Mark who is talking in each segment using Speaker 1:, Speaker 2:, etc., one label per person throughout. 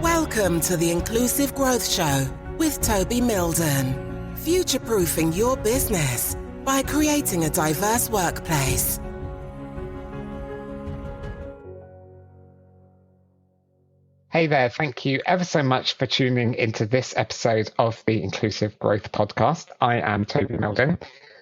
Speaker 1: Welcome to the Inclusive Growth Show with Toby Milden. Future-proofing your business by creating a diverse workplace.
Speaker 2: Hey there, thank you ever so much for tuning into this episode of the Inclusive Growth Podcast. I am Toby Milden,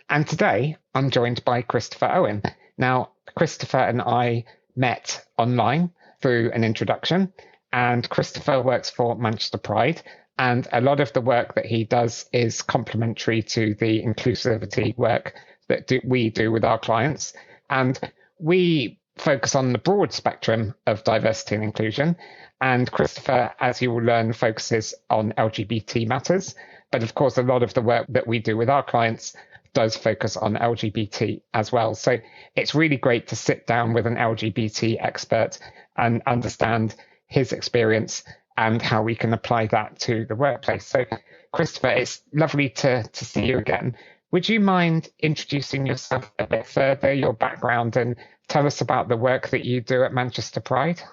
Speaker 2: and today I'm joined by Christopher Owen. Now, Christopher and I met online through an introduction, and Christopher works for Manchester Pride, and a lot of the work that he does is complementary to the inclusivity work that we do with our clients. And we focus on the broad spectrum of diversity and inclusion. And Christopher, as you will learn, focuses on LGBT matters. But of course, a lot of the work that we do with our clients does focus on LGBT as well. So it's really great to sit down with an LGBT expert and understand his experience and how we can apply that to the workplace. So Christopher, it's lovely to see you again. Would you mind introducing yourself a bit further, your background, and tell us about the work that you do at Manchester Pride?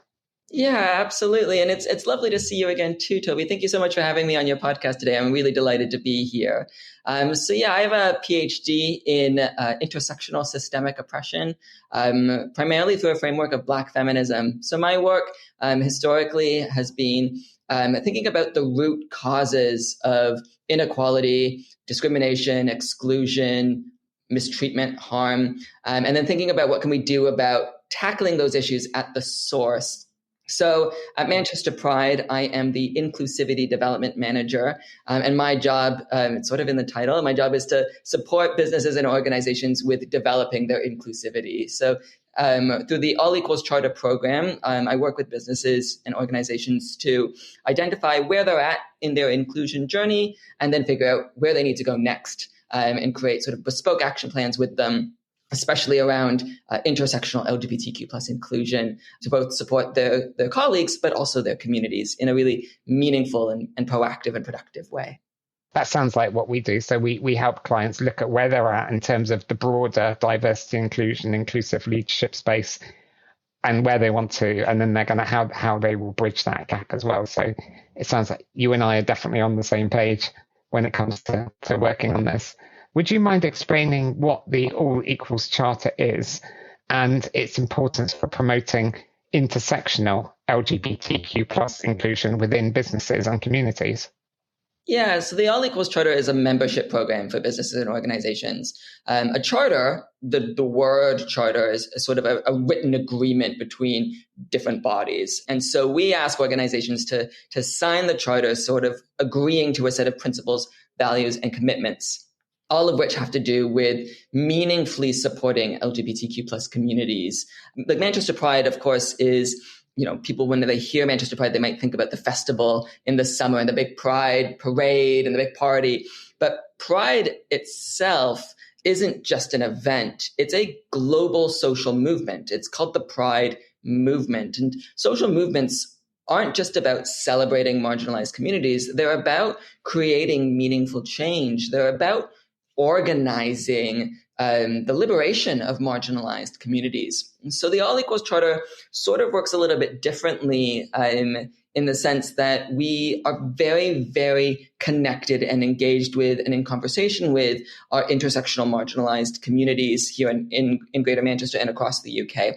Speaker 3: Yeah, absolutely. And it's lovely to see you again too, Toby. Thank you so much for having me on your podcast today. I'm really delighted to be here. I have a PhD in intersectional systemic oppression, primarily through a framework of Black feminism. So my work historically has been thinking about the root causes of inequality, discrimination, exclusion, mistreatment, harm, and then thinking about what can we do about tackling those issues at the source. So at Manchester Pride, I am the Inclusivity Development Manager. And my job, it's sort of in the title, my job is to support businesses and organizations with developing their inclusivity. So through the All Equals Charter program, I work with businesses and organizations to identify where they're at in their inclusion journey and then figure out where they need to go next and create sort of bespoke action plans with them, especially around intersectional LGBTQ plus inclusion to both support their colleagues, but also their communities in a really meaningful and proactive and productive way.
Speaker 2: That sounds like what we do. So we help clients look at where they're at in terms of the broader diversity, inclusion, inclusive leadership space and where they want to, and then they're going to how they will bridge that gap as well. So it sounds like you and I are definitely on the same page when it comes to working on this. Would you mind explaining what the All Equals Charter is and its importance for promoting intersectional LGBTQ plus inclusion within businesses and communities?
Speaker 3: Yeah, so the All Equals Charter is a membership program for businesses and organizations. A charter, the word charter is sort of a written agreement between different bodies. And so we ask organizations to sign the charter, sort of agreeing to a set of principles, values, and commitments, all of which have to do with meaningfully supporting LGBTQ plus communities. Like Manchester Pride, of course, is, people, when they hear Manchester Pride, they might think about the festival in the summer and the big Pride parade and the big party. But Pride itself isn't just an event. It's a global social movement. It's called the Pride movement. And social movements aren't just about celebrating marginalized communities. They're about creating meaningful change. They're about organizing the liberation of marginalized communities. And so the All Equals Charter sort of works a little bit differently in the sense that we are very, very connected and engaged with and in conversation with our intersectional marginalized communities here in Greater Manchester and across the UK.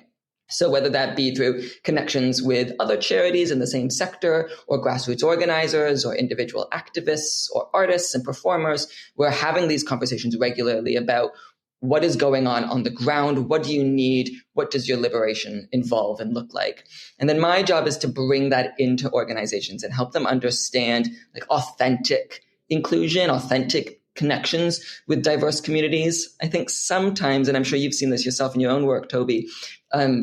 Speaker 3: So whether that be through connections with other charities in the same sector or grassroots organizers or individual activists or artists and performers, we're having these conversations regularly about what is going on the ground, what do you need, what does your liberation involve and look like? And then my job is to bring that into organizations and help them understand like authentic inclusion, authentic connections with diverse communities. I think sometimes, and I'm sure you've seen this yourself in your own work, Toby,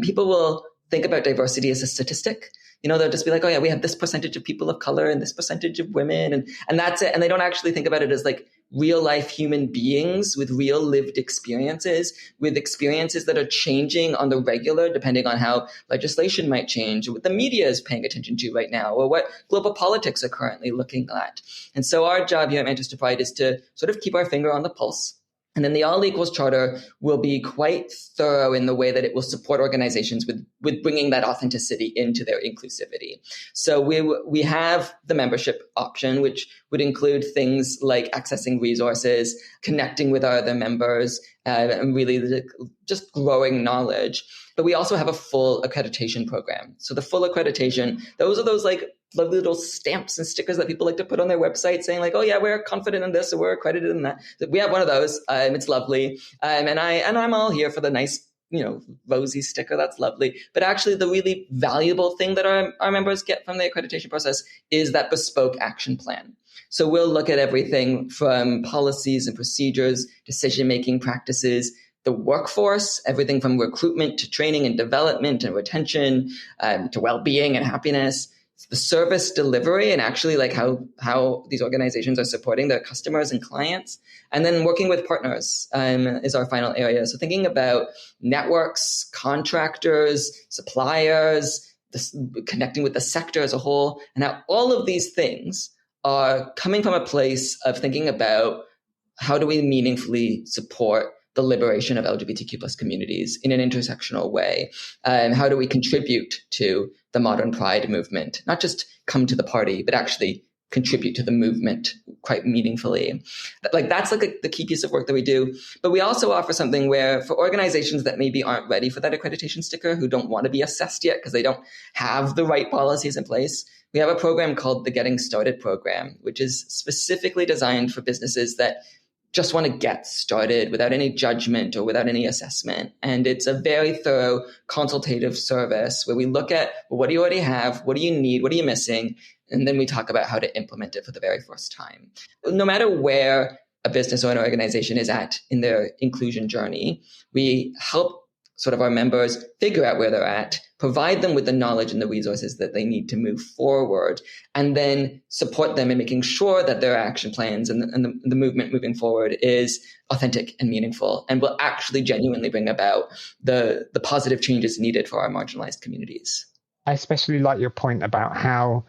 Speaker 3: people will think about diversity as a statistic. They'll just be like, oh yeah, we have this percentage of people of color and this percentage of women and that's it. And they don't actually think about it as like real life human beings with real lived experiences, with experiences that are changing on the regular, depending on how legislation might change, or what the media is paying attention to right now, or what global politics are currently looking at. And so our job here at Manchester Pride is to sort of keep our finger on the pulse And then the All Equals Charter will be quite thorough in the way that it will support organizations with bringing that authenticity into their inclusivity. So we have the membership option, which would include things like accessing resources, connecting with our other members, and really just growing knowledge. But we also have a full accreditation program. So the full accreditation, those are those like lovely little stamps and stickers that people like to put on their website saying like, oh yeah, we're confident in this or we're accredited in that. We have one of those. It's lovely. And I'm all here for the nice, rosy sticker. That's lovely. But actually the really valuable thing that our members get from the accreditation process is that bespoke action plan. So we'll look at everything from policies and procedures, decision-making practices, the workforce, everything from recruitment to training and development and retention, to well-being and happiness, the service delivery and actually like how these organizations are supporting their customers and clients. And then working with partners is our final area. So thinking about networks, contractors, suppliers, connecting with the sector as a whole. And how all of these things are coming from a place of thinking about how do we meaningfully support the liberation of LGBTQ plus communities in an intersectional way. How do we contribute to the modern pride movement? Not just come to the party, but actually contribute to the movement quite meaningfully. That's the key piece of work that we do. But we also offer something where for organizations that maybe aren't ready for that accreditation sticker, who don't want to be assessed yet because they don't have the right policies in place, we have a program called the Getting Started program, which is specifically designed for businesses that just want to get started without any judgment or without any assessment. And it's a very thorough consultative service where we look at, well, what do you already have? What do you need? What are you missing? And then we talk about how to implement it for the very first time. No matter where a business or an organization is at in their inclusion journey, we help sort of our members figure out where they're at, provide them with the knowledge and the resources that they need to move forward, and then support them in making sure that their action plans and the movement moving forward is authentic and meaningful and will actually genuinely bring about the positive changes needed for our marginalized communities.
Speaker 2: I especially like your point about how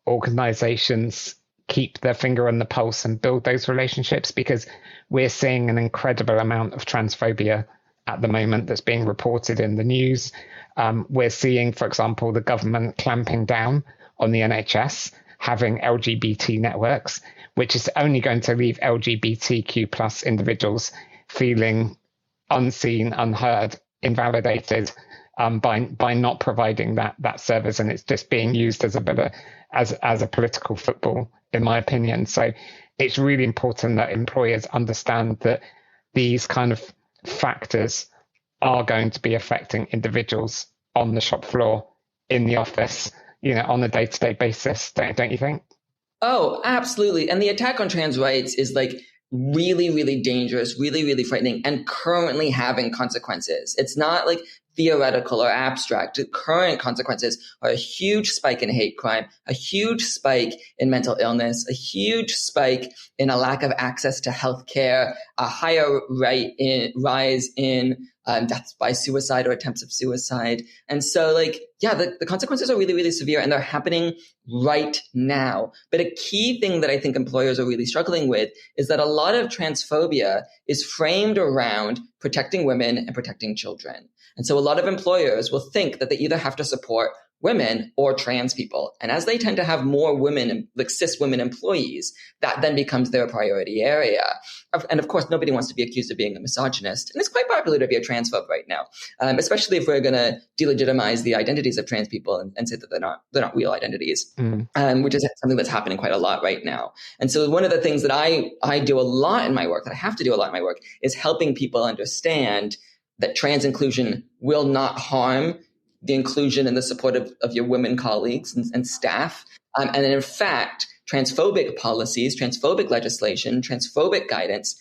Speaker 2: organizations keep their finger on the pulse and build those relationships, because we're seeing an incredible amount of transphobia at the moment that's being reported in the news. We're seeing, for example, the government clamping down on the NHS, having LGBT networks, which is only going to leave LGBTQ plus individuals feeling unseen, unheard, invalidated by not providing that service. And it's just being used as a political football, in my opinion. So it's really important that employers understand that these kind of factors are going to be affecting individuals on the shop floor, in the office, on a day-to-day basis, don't you think?
Speaker 3: Oh, absolutely. And the attack on trans rights is really, really dangerous, really, really frightening, and currently having consequences. It's not theoretical or abstract. The current consequences are a huge spike in hate crime, a huge spike in mental illness, a huge spike in a lack of access to healthcare, a higher rise in deaths by suicide or attempts of suicide. And so the consequences are really, really severe, and they're happening right now. But a key thing that I think employers are really struggling with is that a lot of transphobia is framed around protecting women and protecting children. And so a lot of employers will think that they either have to support women or trans people. And as they tend to have more women, cis women employees, that then becomes their priority area. And of course, nobody wants to be accused of being a misogynist. And it's quite popular to be a transphobe right now, especially if we're going to delegitimize the identities of trans people and say that they're not real identities, which is something that's happening quite a lot right now. And so one of the things that I do a lot in my work, that I have to do a lot in my work, is helping people understand that trans inclusion will not harm the inclusion and the support of your women colleagues and staff. And in fact, transphobic policies, transphobic legislation, transphobic guidance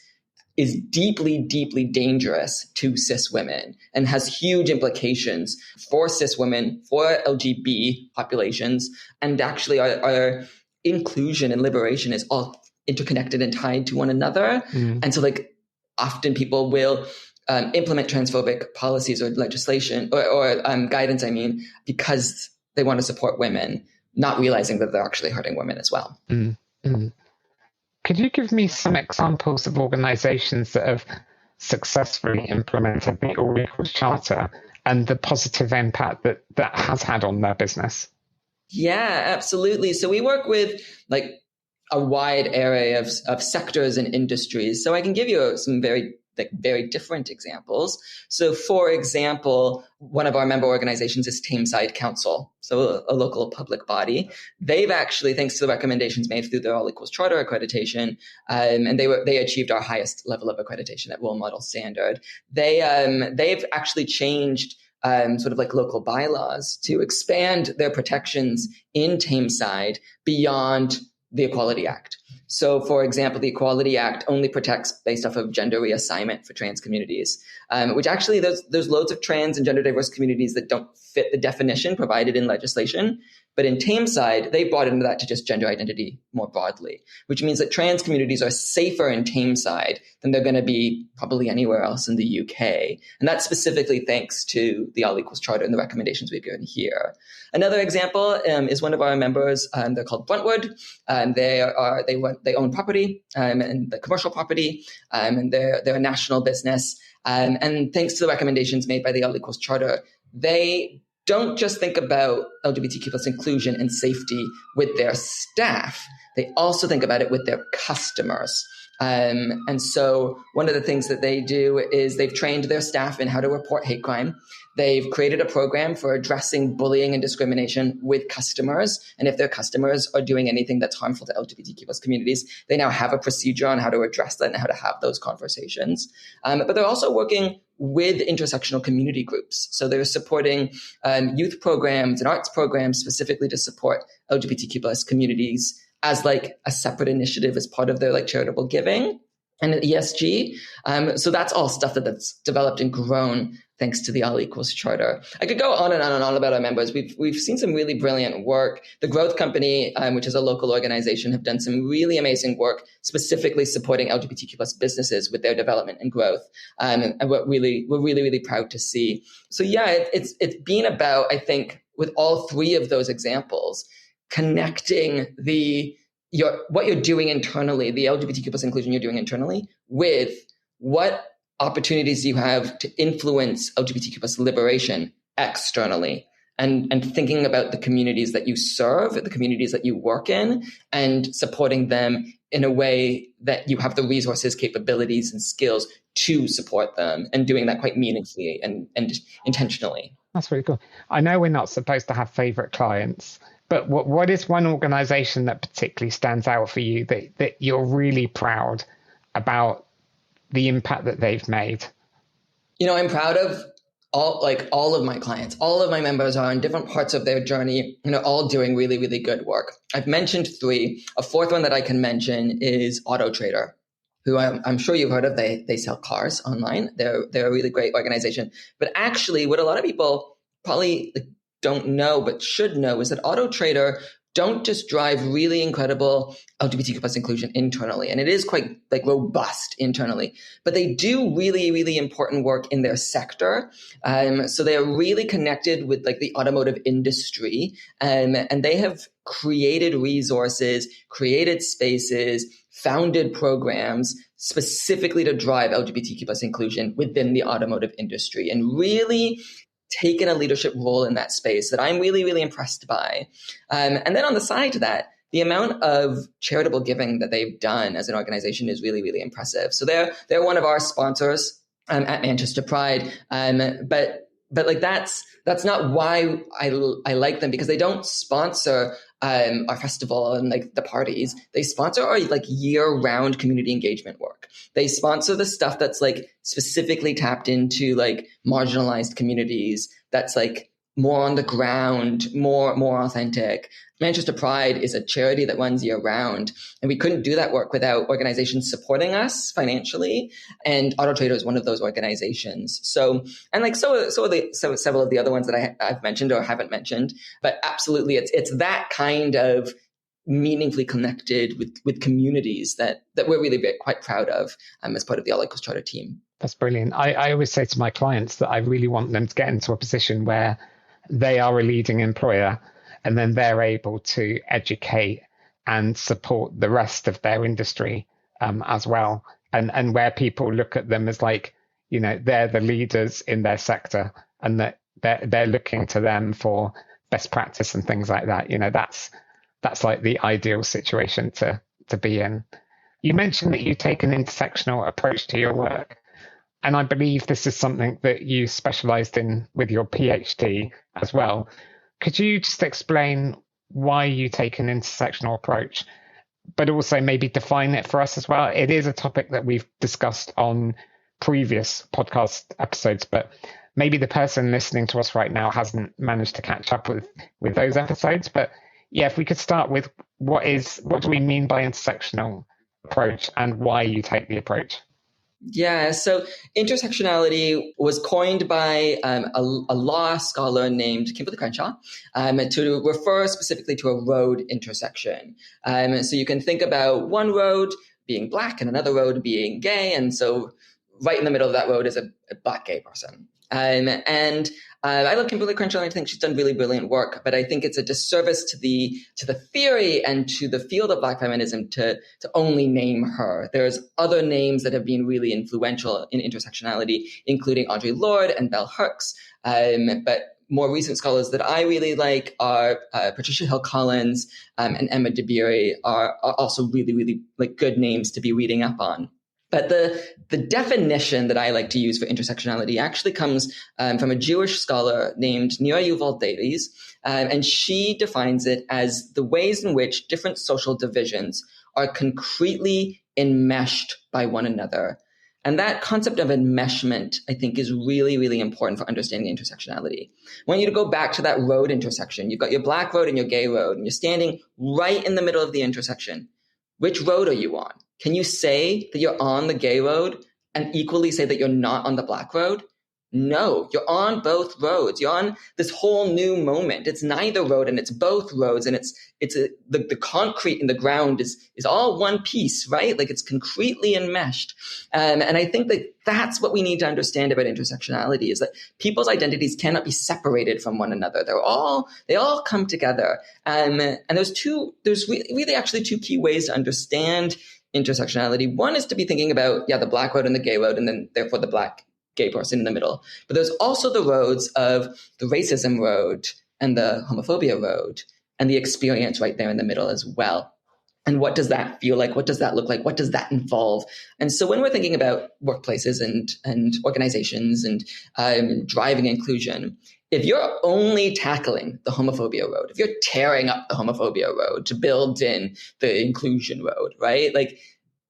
Speaker 3: is deeply, deeply dangerous to cis women and has huge implications for cis women, for LGBT populations. And actually our inclusion and liberation is all interconnected and tied to one another. And so often people will implement transphobic policies or legislation or guidance, because they want to support women, not realizing that they're actually hurting women as well.
Speaker 2: Could you give me some examples of organizations that have successfully implemented the All Equals Charter and the positive impact that that has had on their business?
Speaker 3: Yeah, absolutely. So we work with like a wide array of sectors and industries. So I can give you some very different examples. So for example, one of our member organizations is Tameside Council, so a local public body. They've actually, thanks to the recommendations made through their All Equals Charter accreditation, and they achieved our highest level of accreditation at Role Model Standard. They've actually changed sort of like local bylaws to expand their protections in Tameside beyond the Equality Act. So, for example, the Equality Act only protects based off of gender reassignment for trans communities, which actually there's loads of trans and gender diverse communities that don't fit the definition provided in legislation. But in Tameside, they brought into that to just gender identity more broadly, which means that trans communities are safer in Tameside than they're going to be probably anywhere else in the UK. And that's specifically thanks to the All Equals Charter and the recommendations we've given here. Another example is one of our members. They're called Bruntwood. They own property and the commercial property, and they're a national business. And thanks to the recommendations made by the All Equals Charter, they don't just think about LGBTQ plus inclusion and safety with their staff. They also think about it with their customers. And so one of the things that they do is they've trained their staff in how to report hate crime. They've created a program for addressing bullying and discrimination with customers. And if their customers are doing anything that's harmful to LGBTQ plus communities, they now have a procedure on how to address that and how to have those conversations. But they're also working with intersectional community groups. So they're supporting youth programs and arts programs specifically to support LGBTQ plus communities as like a separate initiative as part of their like charitable giving and ESG. So that's all stuff that's developed and grown thanks to the All Equals Charter. I could go on and on and on about our members. We've seen some really brilliant work. The Growth Company, which is a local organization, have done some really amazing work specifically supporting LGBTQ plus businesses with their development and growth. And we're really proud to see. So yeah, it's been about, I think, with all three of those examples, connecting what you're doing internally, the LGBTQ plus inclusion you're doing internally, with what opportunities you have to influence LGBTQ plus liberation externally, and thinking about the communities that you serve, the communities that you work in, and supporting them in a way that you have the resources, capabilities, and skills to support them, and doing that quite meaningfully and intentionally.
Speaker 2: That's really cool. I know we're not supposed to have favorite clients, but what is one organization that particularly stands out for you that you're really proud about the impact that they've made?
Speaker 3: You know, I'm proud of all of my clients. All of my members are in different parts of their journey and are all doing really, really good work. I've mentioned three. A fourth one that I can mention is Auto Trader, who I'm sure you've heard of. They sell cars online. They're a really great organization. But actually, what a lot of people probably don't know but should know is that Auto Trader don't just drive really incredible LGBTQ plus inclusion internally, and it is quite like robust internally, but they do really, really important work in their sector. So they are really connected with like the automotive industry, and they have created resources, created spaces, founded programs specifically to drive LGBTQ plus inclusion within the automotive industry, and really taken a leadership role in that space that I'm really, really impressed by. And then on the side to that, the amount of charitable giving that they've done as an organization is really, really impressive. So they're one of our sponsors at Manchester Pride. But like that's not why I like them, because they don't sponsor our festival and like the parties. They sponsor our like year-round community engagement work. They sponsor the stuff that's like specifically tapped into like marginalized communities, that's like more on the ground, more authentic. Manchester Pride is a charity that runs year round, and we couldn't do that work without organizations supporting us financially. And Auto Trader is one of those organizations. So are several of the other ones that I've mentioned or haven't mentioned. But absolutely, it's that kind of meaningfully connected with communities that we're really quite proud of as part of the All Equals Charter team.
Speaker 2: That's brilliant. I always say to my clients that I really want them to get into a position where they are a leading employer, and then they're able to educate and support the rest of their industry as well. and where people look at them as like, they're the leaders in their sector, and that they're looking to them for best practice and things like that. That's like the ideal situation to be in. You mentioned that you take an intersectional approach to your work, and I believe this is something that you specialized in with your PhD as well. Could you just explain why you take an intersectional approach, but also maybe define it for us as well? It is a topic that we've discussed on previous podcast episodes, but maybe the person listening to us right now hasn't managed to catch up with those episodes. But yeah, if we could start with what do we mean by intersectional approach and why you take the approach?
Speaker 3: Yeah, so intersectionality was coined by a law scholar named Kimberly Crenshaw to refer specifically to a road intersection. So you can think about one road being black and another road being gay. And so right in the middle of that road is a black gay person. And I love Kimberly Crenshaw, and I think she's done really brilliant work, but I think it's a disservice to the theory and to the field of Black feminism to only name her. There's other names that have been really influential in intersectionality, including Audre Lorde and Bell Hooks. But more recent scholars that I really like are Patricia Hill Collins and Emma DeBerry are also really, really like good names to be reading up on. But the definition that I like to use for intersectionality actually comes from a Jewish scholar named Nira Yuval Davies, and she defines it as the ways in which different social divisions are concretely enmeshed by one another. And that concept of enmeshment, I think, is really, really important for understanding intersectionality. I want you to go back to that road intersection. You've got your black road and your gay road, and you're standing right in the middle of the intersection. Which road are you on? Can you say that you're on the gay road and equally say that you're not on the black road? No, you're on both roads. You're on this whole new moment. It's neither road and it's both roads, and the concrete in the ground is all one piece, right? Like it's concretely enmeshed. And I think that that's what we need to understand about intersectionality, is that people's identities cannot be separated from one another. They all come together. And there's really actually two key ways to understand intersectionality. One is to be thinking about, the black road and the gay road, and then therefore the black gay person in the middle. But there's also the roads of the racism road and the homophobia road and the experience right there in the middle as well. And what does that feel like? What does that look like? What does that involve? And so when we're thinking about workplaces and organizations and driving inclusion, if you're only tackling the homophobia road, if you're tearing up the homophobia road to build in the inclusion road, right? Like,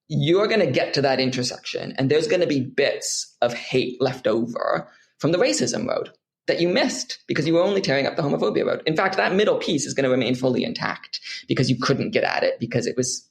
Speaker 3: you're going to get to that intersection and there's going to be bits of hate left over from the racism road that you missed because you were only tearing up the homophobia road. In fact, that middle piece is going to remain fully intact because you couldn't get at it because it was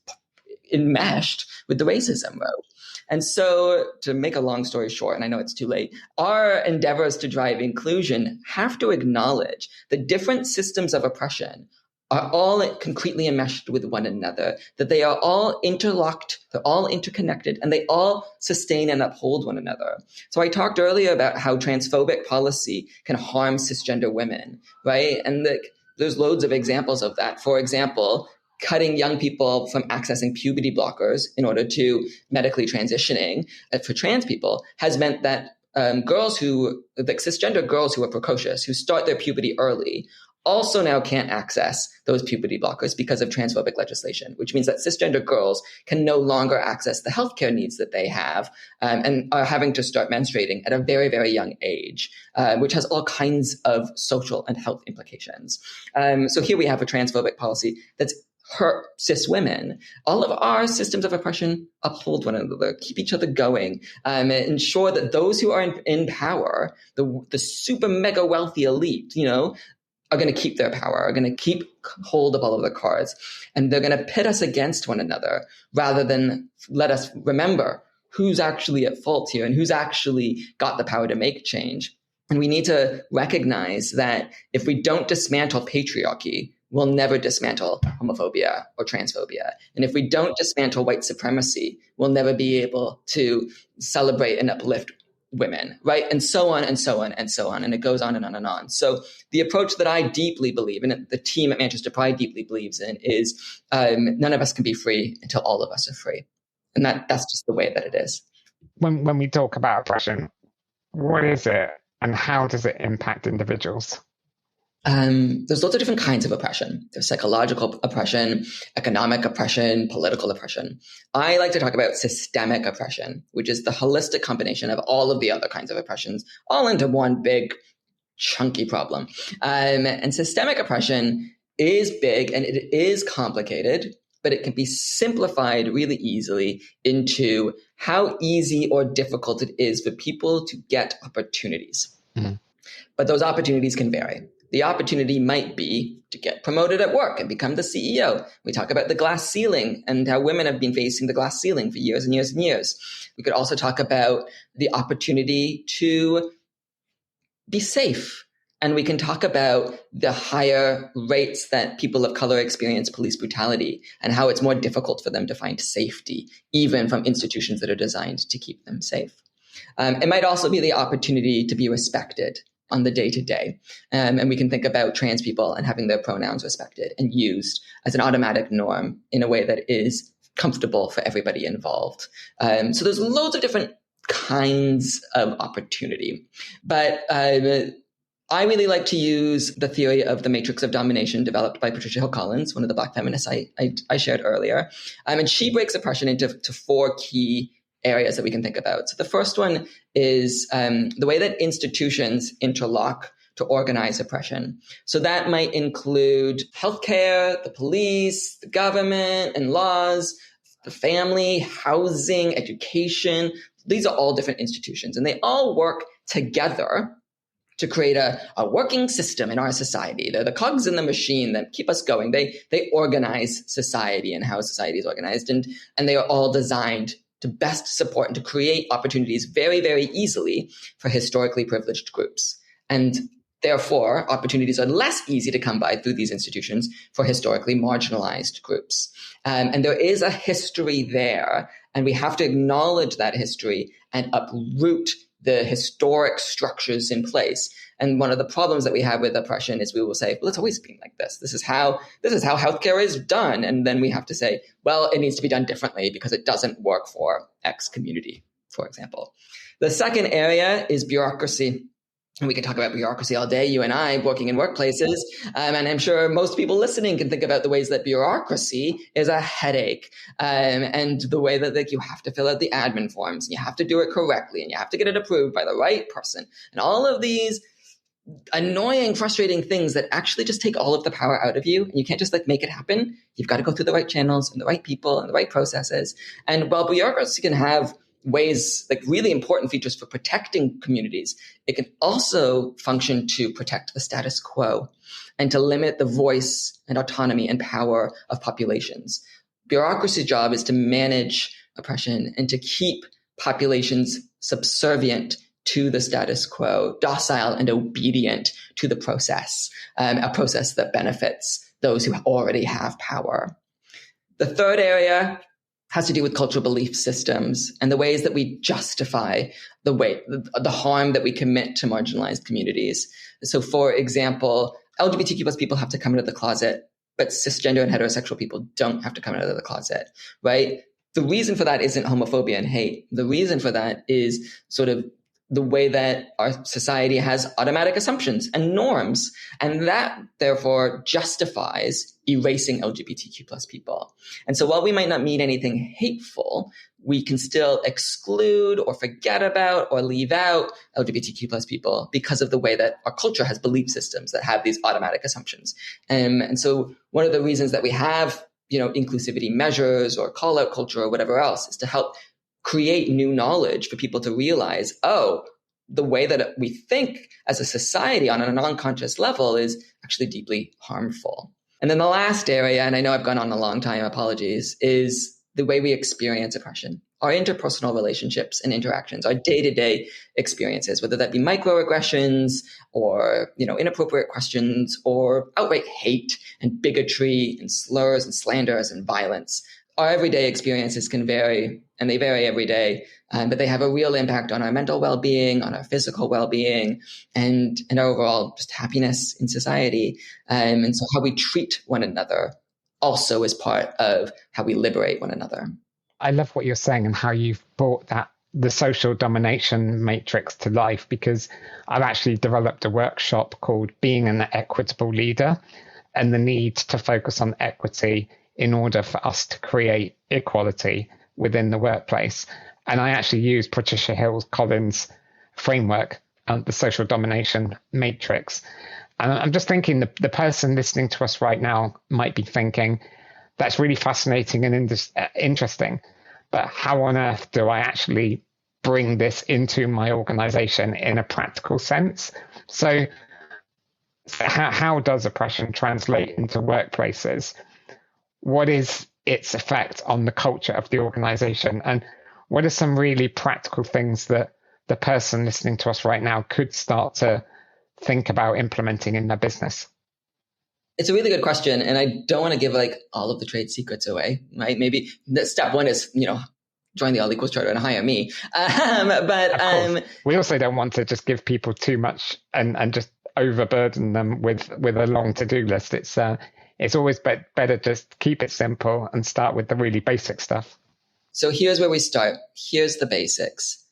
Speaker 3: enmeshed with the racism road. And so, to make a long story short, and I know it's too late, our endeavors to drive inclusion have to acknowledge that different systems of oppression are all concretely enmeshed with one another, that they are all interlocked, they're all interconnected, and they all sustain and uphold one another. So I talked earlier about how transphobic policy can harm cisgender women, right? And there's loads of examples of that. For example, cutting young people from accessing puberty blockers in order to medically transitioning for trans people has meant that cisgender girls who are precocious, who start their puberty early, also now can't access those puberty blockers because of transphobic legislation, which means that cisgender girls can no longer access the healthcare needs that they have and are having to start menstruating at a very, very young age, which has all kinds of social and health implications. So here we have a transphobic policy that's hurt cis women. All of our systems of oppression uphold one another, keep each other going, ensure that those who are in power, the super mega wealthy elite, are going to keep their power, are going to keep hold of all of the cards, and they're going to pit us against one another rather than let us remember who's actually at fault here and who's actually got the power to make change. And we need to recognize that if we don't dismantle patriarchy, we'll never dismantle homophobia or transphobia. And if we don't dismantle white supremacy, we'll never be able to celebrate and uplift women, right? And so on and so on and so on. And it goes on and on and on. So the approach that I deeply believe in, and the team at Manchester Pride deeply believes in, is none of us can be free until all of us are free. And that's just the way that it is.
Speaker 2: When we talk about oppression, what is it and how does it impact individuals?
Speaker 3: There's lots of different kinds of oppression. There's psychological oppression, economic oppression, political oppression. I like to talk about systemic oppression, which is the holistic combination of all of the other kinds of oppressions, all into one big, chunky problem. And systemic oppression is big and it is complicated, but it can be simplified really easily into how easy or difficult it is for people to get opportunities. Mm-hmm. But those opportunities can vary. The opportunity might be to get promoted at work and become the CEO. We talk about the glass ceiling and how women have been facing the glass ceiling for years and years and years. We could also talk about the opportunity to be safe. And we can talk about the higher rates that people of color experience police brutality and how it's more difficult for them to find safety, even from institutions that are designed to keep them safe. It might also be the opportunity to be respected on the day-to-day. And we can think about trans people and having their pronouns respected and used as an automatic norm in a way that is comfortable for everybody involved. So there's loads of different kinds of opportunity. But I really like to use the theory of the matrix of domination developed by Patricia Hill Collins, one of the Black feminists I shared earlier. And she breaks oppression into four key areas that we can think about. So the first one is the way that institutions interlock to organize oppression. So that might include healthcare, the police, the government and laws, the family, housing, education. These are all different institutions and they all work together to create a working system in our society. They're the cogs in the machine that keep us going. They organize society and how society is organized. And they are all designed to best support and to create opportunities very, very easily for historically privileged groups. And therefore, opportunities are less easy to come by through these institutions for historically marginalized groups. And there is a history there, and we have to acknowledge that history and uproot the historic structures in place. And one of the problems that we have with oppression is we will say, well, it's always been like this. This is how healthcare is done. And then we have to say, well, it needs to be done differently because it doesn't work for X community, for example. The second area is bureaucracy. And we can talk about bureaucracy all day, you and I, working in workplaces. And I'm sure most people listening can think about the ways that bureaucracy is a headache. And the way that you have to fill out the admin forms, and you have to do it correctly, and you have to get it approved by the right person. And all of these annoying, frustrating things that actually just take all of the power out of you. And you can't just make it happen. You've got to go through the right channels and the right people and the right processes. And while bureaucracy can have ways, really important features for protecting communities, it can also function to protect the status quo and to limit the voice and autonomy and power of populations. Bureaucracy's job is to manage oppression and to keep populations subservient to the status quo, docile and obedient to the process, a process that benefits those who already have power. The third area has to do with cultural belief systems and the ways that we justify the harm that we commit to marginalized communities. So, for example, LGBTQ plus people have to come out of the closet, but cisgender and heterosexual people don't have to come out of the closet, right? The reason for that isn't homophobia and hate. The reason for that is sort of the way that our society has automatic assumptions and norms. And that therefore justifies erasing LGBTQ plus people. And so while we might not mean anything hateful, we can still exclude or forget about or leave out LGBTQ plus people because of the way that our culture has belief systems that have these automatic assumptions. And so one of the reasons that we have, inclusivity measures or call out culture or whatever else is to help create new knowledge for people to realize, the way that we think as a society on an unconscious level is actually deeply harmful. And then the last area, and I know I've gone on a long time, apologies, is the way we experience oppression. Our interpersonal relationships and interactions, our day-to-day experiences, whether that be microaggressions or, inappropriate questions or outright hate and bigotry and slurs and slanders and violence. Our everyday experiences can vary, and they vary every day, but they have a real impact on our mental well-being, on our physical well-being, and our overall just happiness in society. And so how we treat one another also is part of how we liberate one another.
Speaker 2: I love what you're saying and how you've brought the social domination matrix to life, because I've actually developed a workshop called Being an Equitable Leader, and the need to focus on equity in order for us to create equality within the workplace. And I actually use Patricia Hill Collins' framework, the social domination matrix. And I'm just thinking the person listening to us right now might be thinking, that's really fascinating and interesting, but how on earth do I actually bring this into my organization in a practical sense? So how does oppression translate into workplaces? What is its effect on the culture of the organization? And what are some really practical things that the person listening to us right now could start to think about implementing in their business?
Speaker 3: It's a really good question. And I don't want to give like all of the trade secrets away, right? Maybe step one is, join the All Equals Charter and hire me. But
Speaker 2: we also don't want to just give people too much and just overburden them with a long to-do list. It's always better just keep it simple and start with the really basic stuff.
Speaker 3: So here's where we start. Here's the basics.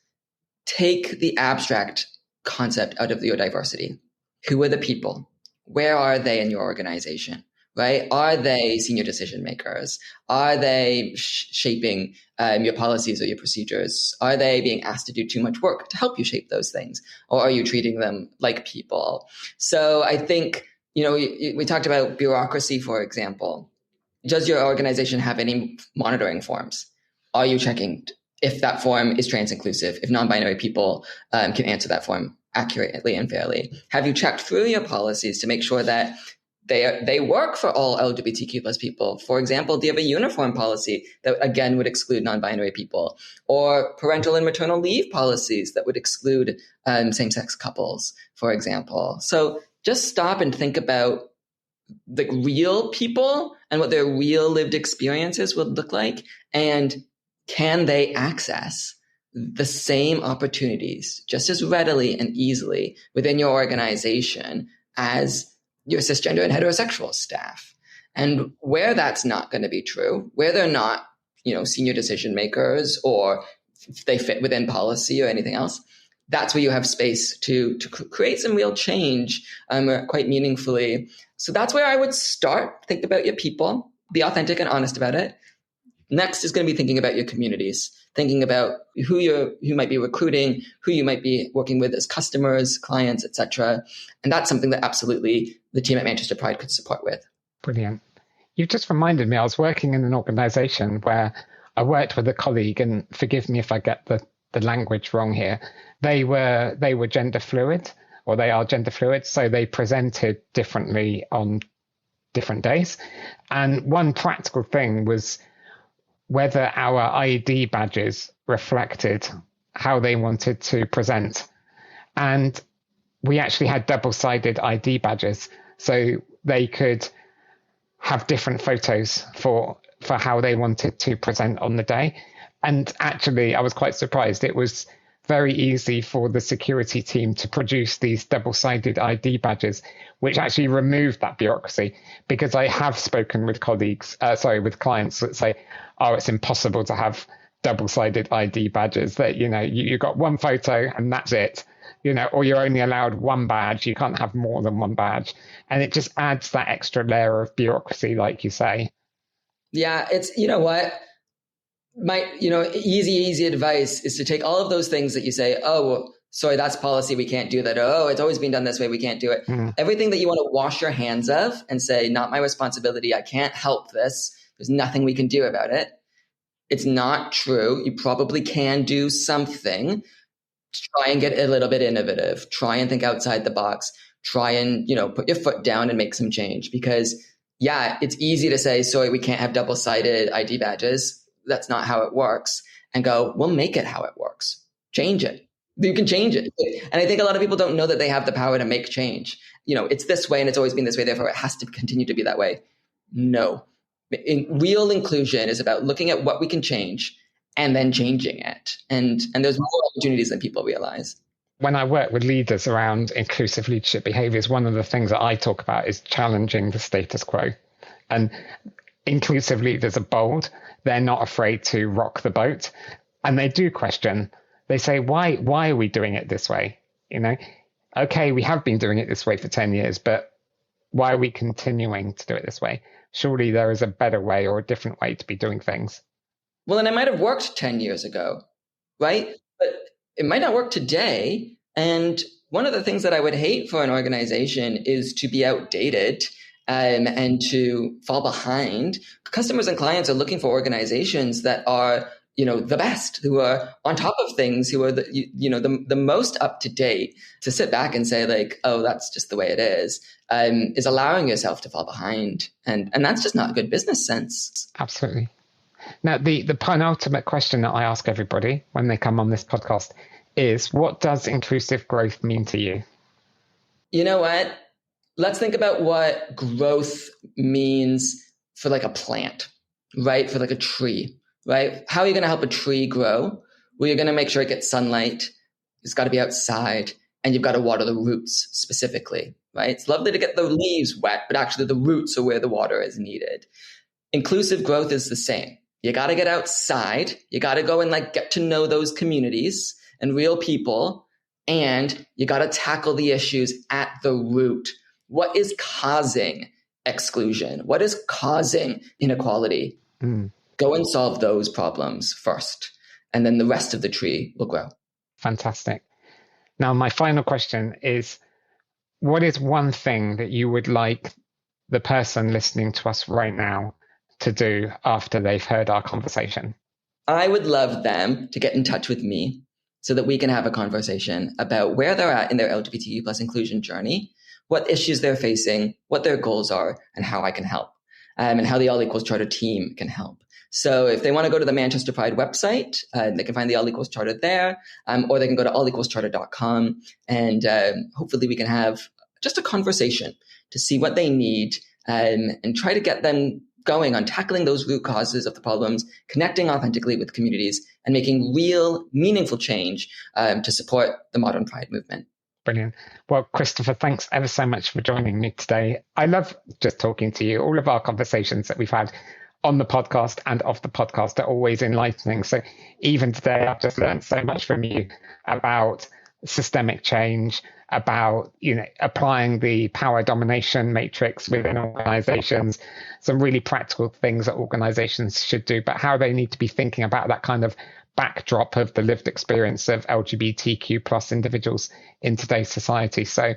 Speaker 3: Take the abstract concept out of your diversity. Who are the people? Where are they in your organization, right? Are they senior decision makers? Are they shaping your policies or your procedures? Are they being asked to do too much work to help you shape those things? Or are you treating them like people? So I think, we talked about bureaucracy, for example. Does your organization have any monitoring forms? Are you checking if that form is trans inclusive, if non-binary people can answer that form accurately and fairly? Have you checked through your policies to make sure that they work for all LGBTQ plus people? For example, do you have a uniform policy that again would exclude non-binary people, or parental and maternal leave policies that would exclude same-sex couples, for example? So just stop and think about the real people and what their real lived experiences would look like, and can they access the same opportunities just as readily and easily within your organization as your cisgender and heterosexual staff? And where that's not going to be true, where they're not, senior decision makers, or if they fit within policy or anything else, that's where you have space to create some real change quite meaningfully. So that's where I would start. Think about your people, be authentic and honest about it. Next is going to be thinking about your communities, thinking about who you might be recruiting, who you might be working with as customers, clients, etc. And that's something that absolutely the team at Manchester Pride could support with.
Speaker 2: Brilliant. You just reminded me, I was working in an organization where I worked with a colleague, and forgive me if I get the language wrong here. They were gender fluid, or they are gender fluid, so they presented differently on different days. And one practical thing was whether our ID badges reflected how they wanted to present. And we actually had double-sided ID badges, so they could have different photos for how they wanted to present on the day. And actually, I was quite surprised. It was very easy for the security team to produce these double-sided ID badges, which actually removed that bureaucracy, because I have spoken with clients that say, oh, it's impossible to have double-sided ID badges, that, you got one photo and that's it, or you're only allowed one badge. You can't have more than one badge. And it just adds that extra layer of bureaucracy, like you say.
Speaker 3: Yeah, it's, my easy advice is to take all of those things that you say, oh, well, sorry, that's policy, we can't do that. Oh, it's always been done this way, we can't do it. Everything that you want to wash your hands of and say, not my responsibility, I can't help this, there's nothing we can do about it. It's not true. You probably can do something. Try and get a little bit innovative. Try and think outside the box. Try and, put your foot down and make some change. Because yeah, it's easy to say, sorry, we can't have double-sided ID badges. That's not how it works. And go, we'll make it how it works. Change it. You can change it. And I think a lot of people don't know that they have the power to make change. It's this way and it's always been this way, therefore it has to continue to be that way. No. Real inclusion is about looking at what we can change and then changing it. And there's more opportunities than people realize.
Speaker 2: When I work with leaders around inclusive leadership behaviors, one of the things that I talk about is challenging the status quo. And inclusive leaders are bold. They're not afraid to rock the boat. And they do question. They say, why are we doing it this way? Okay, we have been doing it this way for 10 years, but why are we continuing to do it this way? Surely there is a better way or a different way to be doing things.
Speaker 3: Well, and it might have worked 10 years ago, right? But it might not work today. And one of the things that I would hate for an organization is to be outdated and to fall behind. Customers and clients are looking for organizations that are, the best, who are on top of things, who are the most up to date. To sit back and say like, oh, that's just the way it is allowing yourself to fall behind, and that's just not good business sense.
Speaker 2: Absolutely. Now, the penultimate question that I ask everybody when they come on this podcast is, what does inclusive growth mean to you?
Speaker 3: You know what? Let's think about what growth means for like a plant, right? For like a tree, right? How are you going to help a tree grow? Well, you're going to make sure it gets sunlight. It's got to be outside, and you've got to water the roots specifically, right? It's lovely to get the leaves wet, but actually the roots are where the water is needed. Inclusive growth is the same. You got to get outside. You got to go and like get to know those communities and real people. And you got to tackle the issues at the root. What is causing exclusion? What is causing inequality? Go and solve those problems first. And then the rest of the tree will grow.
Speaker 2: Fantastic. Now, my final question is, what is one thing that you would like the person listening to us right now to do after they've heard our conversation?
Speaker 3: I would love them to get in touch with me so that we can have a conversation about where they're at in their LGBTQ plus inclusion journey, what issues they're facing, what their goals are, and how I can help, and how the All Equals Charter team can help. So if they want to go to the Manchester Pride website, they can find the All Equals Charter there, or they can go to allequalscharter.com, and hopefully we can have just a conversation to see what they need and try to get them going on tackling those root causes of the problems, connecting authentically with communities, and making real, meaningful change to support the modern Pride movement.
Speaker 2: Brilliant. Well, Christopher, thanks ever so much for joining me today. I love just talking to you. All of our conversations that we've had on the podcast and off the podcast are always enlightening. So even today, I've just learned so much from you about systemic change, about applying the power domination matrix within organizations, some really practical things that organizations should do, but how they need to be thinking about that kind of backdrop of the lived experience of LGBTQ plus individuals in today's society. So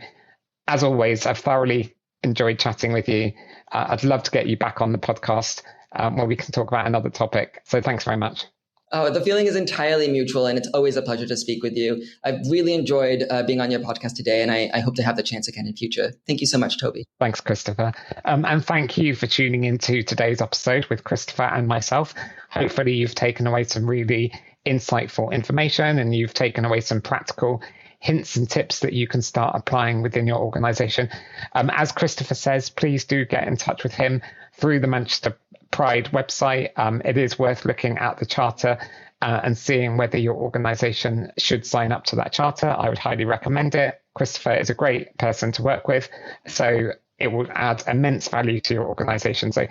Speaker 2: as always, I've thoroughly enjoyed chatting with you. I'd love to get you back on the podcast where we can talk about another topic. So thanks very much.
Speaker 3: Oh, the feeling is entirely mutual, and it's always a pleasure to speak with you. I've really enjoyed being on your podcast today, and I hope to have the chance again in future. Thank you so much, Toby.
Speaker 2: Thanks, Christopher. And thank you for tuning into today's episode with Christopher and myself. Hopefully you've taken away some really insightful information, and you've taken away some practical hints and tips that you can start applying within your organization. As Christopher says, please do get in touch with him through the Manchester Pride website. It is worth looking at the charter and seeing whether your organization should sign up to that charter. I would highly recommend it. Christopher is a great person to work with, so it will add immense value to your organization. So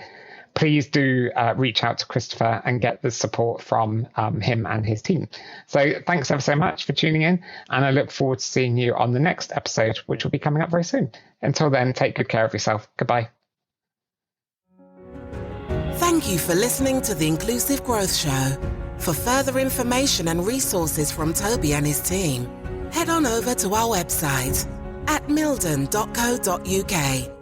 Speaker 2: please do reach out to Christopher and get the support from him and his team. So thanks ever so much for tuning in, and I look forward to seeing you on the next episode, which will be coming up very soon. Until then, take good care of yourself. Goodbye.
Speaker 1: Thank you for listening to the Inclusive Growth Show. For further information and resources from Toby and his team, head on over to our website at milden.co.uk.